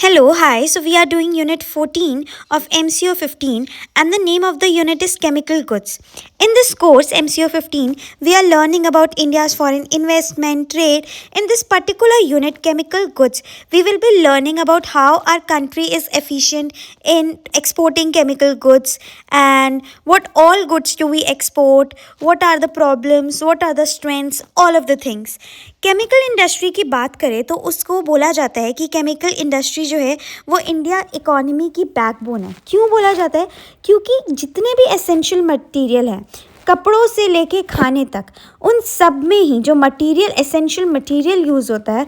Hello, hi. So we are doing unit 14 of MCO 15 and the name of the unit is chemical goods. In this course MCO 15, we are learning about India's foreign investment, trade. In this particular unit chemical goods, we will be learning about how our country is efficient in exporting chemical goods and what all goods do we export, what are the problems, what are the strengths, all of the things. Chemical industry की बात करें तो उसको बोला जाता है कि chemical industry जो है वो इंडिया इकोनॉमी की बैकबोन है। क्यों बोला जाता है? क्योंकि जितने भी एसेंशियल मटेरियल हैं, कपड़ों से लेके खाने तक, उन सब में ही जो मटेरियल एसेंशियल मटेरियल यूज़ होता है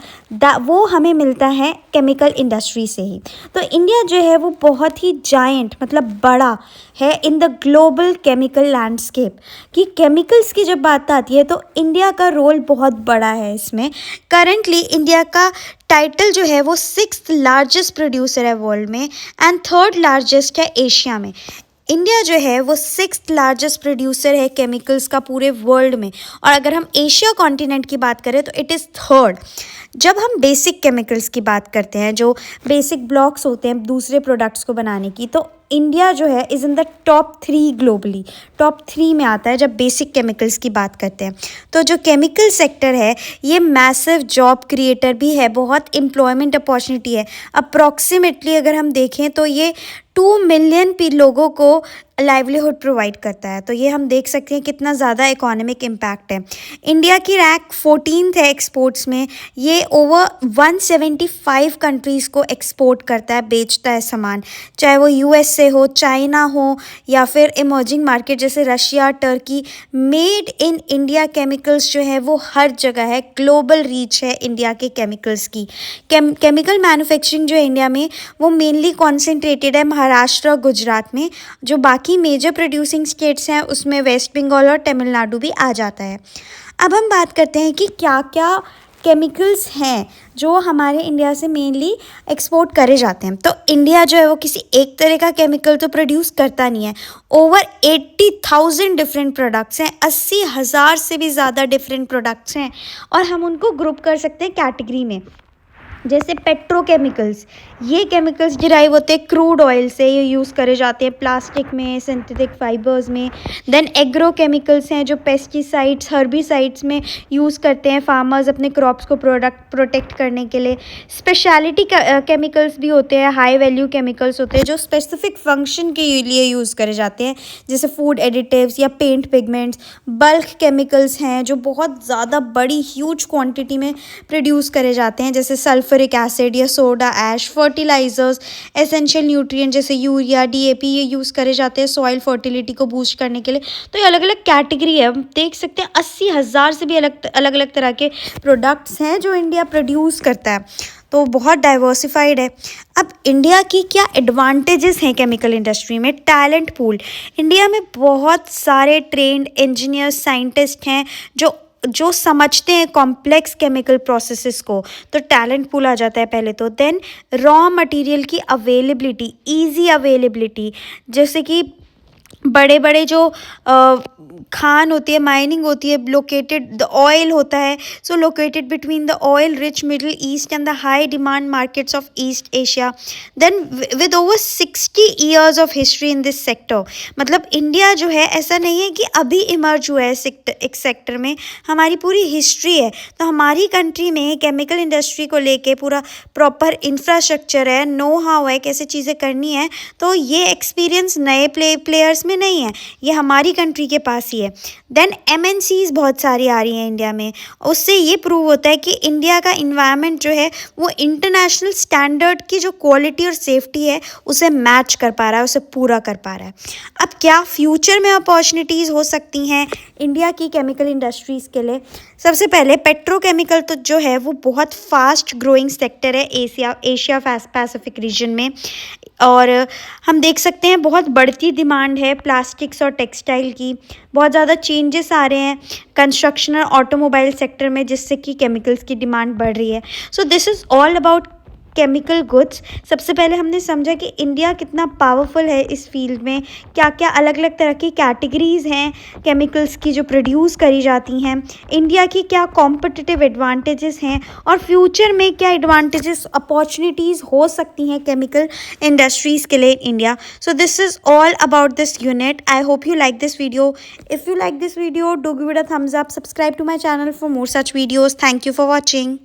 वो हमें मिलता है केमिकल इंडस्ट्री से ही। तो इंडिया जो है वो बहुत ही जायंट मतलब बड़ा है in the global chemical landscape. कि केमिकल्स की जब बात आती है तो इंडिया का रोल बहुत बड़ा है इसमें। करंटली इंडिया का टाइटल जो है वो 6th लार्जेस्ट प्रोड्यूसर है वर्ल्ड में एंड 3rd लार्जेस्ट है एशिया में। इंडिया जो है वो 6th लार्जेस्ट प्रोड्यूसर है केमिकल्स का पूरे वर्ल्ड में, और अगर हम एशिया कॉन्टिनेंट की बात करें तो इट इज़ 3rd। जब हम बेसिक केमिकल्स की बात करते हैं, जो बेसिक ब्लॉक्स होते हैं दूसरे प्रोडक्ट्स को बनाने की, तो इंडिया जो है is in the top 3 globally, top 3 में आता है जब बेसिक केमिकल्स की बात करते हैं। तो जो केमिकल सेक्टर है ये मैसिव जॉब क्रिएटर भी है, बहुत एम्प्लॉयमेंट अपॉर्चुनिटी है। अप्रॉक्सीमेटली अगर हम देखें तो ये 2 मिलियन लोगों को लाइवलीहुड प्रोवाइड करता है। तो ये हम देख सकते हैं कितना ज़्यादा इकोनॉमिक इम्पैक्ट है। इंडिया की रैंक 14th है एक्सपोर्ट्स में। ये ओवर 175 कंट्रीज़ को एक्सपोर्ट करता है, बेचता है सामान, चाहे वो यूएस से हो, चाइना हो या फिर इमर्जिंग मार्केट जैसे Russia, Turkey. Made in India chemicals जो है वो हर जगह है, ग्लोबल रीच है इंडिया के केमिकल्स की। केमिकल मैन्युफैक्चरिंग जो है इंडिया में वो मेनली कॉन्सेंट्रेटेड है महाराष्ट्र और गुजरात में। जो बाकी मेजर प्रोड्यूसिंग स्टेट्स हैं उसमें वेस्ट बंगाल और तमिलनाडु भी आ जाता है। अब हम बात करते हैं कि क्या क्या केमिकल्स हैं जो हमारे इंडिया से मेनली एक्सपोर्ट करे जाते हैं। तो इंडिया जो है वो किसी एक तरह का केमिकल तो प्रोड्यूस करता नहीं है। ओवर 80,000 डिफरेंट प्रोडक्ट्स हैं, 80,000 से भी ज़्यादा डिफरेंट प्रोडक्ट्स हैं, और हम उनको ग्रुप कर सकते हैं कैटेगरी में। जैसे पेट्रोकेमिकल्स, ये केमिकल्स डिराइव होते हैं क्रूड ऑयल से, ये यूज़ करे जाते हैं प्लास्टिक में, सिंथेटिक फाइबर्स में। देन एग्रो केमिकल्स हैं जो पेस्टिसाइड्स, हर्बिसाइड्स में यूज़ करते हैं फार्मर्स अपने क्रॉप्स को प्रोटेक्ट करने के लिए। स्पेशलिटी केमिकल्स भी होते हैं, हाई वैल्यू केमिकल्स होते हैं जो स्पेसिफिक फंक्शन के लिए यूज़ करे जाते हैं, जैसे फूड एडिटिव्स या पेंट पिगमेंट्स। बल्क केमिकल्स हैं जो बहुत ज़्यादा बड़ी ह्यूज क्वांटिटी में प्रोड्यूस करे जाते हैं, जैसे सल्फ्यूरिक एसिड या soda ash. Fertilisers, essential nutrient जैसे यूरिया, डीएपी, ये यूज़ करे जाते हैं सॉइल फर्टिलिटी को बूस्ट करने के लिए। तो ये अलग अलग कैटेगरी है। हम देख सकते हैं 80,000 से भी अलग अलग तरह के प्रोडक्ट्स हैं जो इंडिया प्रोड्यूस करता है, तो बहुत डाइवर्सिफाइड है। अब इंडिया की क्या एडवांटेजेस हैं केमिकल इंडस्ट्री में? टैलेंट पूल, इंडिया में बहुत सारे ट्रेंड इंजीनियर्स, साइंटिस्ट हैं जो समझते हैं कॉम्प्लेक्स केमिकल प्रोसेसेस को, तो टैलेंट पूल आ जाता है पहले तो। देन रॉ मटेरियल की अवेलेबिलिटी, इजी अवेलेबिलिटी, जैसे कि बड़े बड़े जो खान होती है, माइनिंग होती है, लोकेटेड द ऑयल होता है, so located between the oil rich middle east and the high demand markets of east Asia. Then with over 60 years of history in this sector, मतलब इंडिया जो है ऐसा नहीं है कि अभी इमर्ज हुआ है एक सेक्टर में, हमारी पूरी हिस्ट्री है। तो हमारी कंट्री में केमिकल इंडस्ट्री को लेके पूरा प्रॉपर इंफ्रास्ट्रक्चर है, नो हाउ है कैसे चीज़ें करनी है। तो ये एक्सपीरियंस नए प्लेयर्स में नहीं है, ये हमारी कंट्री के पास ही है। देन एमएनसीज बहुत सारी आ रही हैं इंडिया में, उससे ये प्रूव होता है कि इंडिया का इन्वायरमेंट जो है वो इंटरनेशनल स्टैंडर्ड की जो क्वालिटी और सेफ्टी है उसे मैच कर पा रहा है, उसे पूरा कर पा रहा है। अब क्या फ्यूचर में अपॉर्चुनिटीज़ हो सकती हैं इंडिया की केमिकल इंडस्ट्रीज़ के लिए? सबसे पहले पेट्रोकेमिकल तो जो है वो बहुत फास्ट ग्रोइंग सेक्टर है एशिया पैसिफिक रीजन में, और हम देख सकते हैं बहुत बढ़ती डिमांड है प्लास्टिक्स और टेक्सटाइल की। बहुत ज़्यादा चेंजेस आ रहे हैं कंस्ट्रक्शन और ऑटोमोबाइल सेक्टर में, जिससे कि केमिकल्स की डिमांड बढ़ रही है। So this is all about chemical goods. सबसे पहले हमने समझा कि इंडिया कितना पावरफुल है इस फील्ड में, क्या क्या अलग अलग तरह की कैटेगरीज़ हैं केमिकल्स की जो प्रोड्यूस करी जाती हैं, इंडिया की क्या कॉम्पिटिटिव एडवांटेजेस हैं और फ्यूचर में क्या एडवांटेजेस अपॉर्चुनिटीज़ हो सकती हैं केमिकल इंडस्ट्रीज़ के लिए India. So this is all about this unit. I hope you like this video. If you like this video, do give it a thumbs up. Subscribe to my channel for more such videos. Thank you for watching.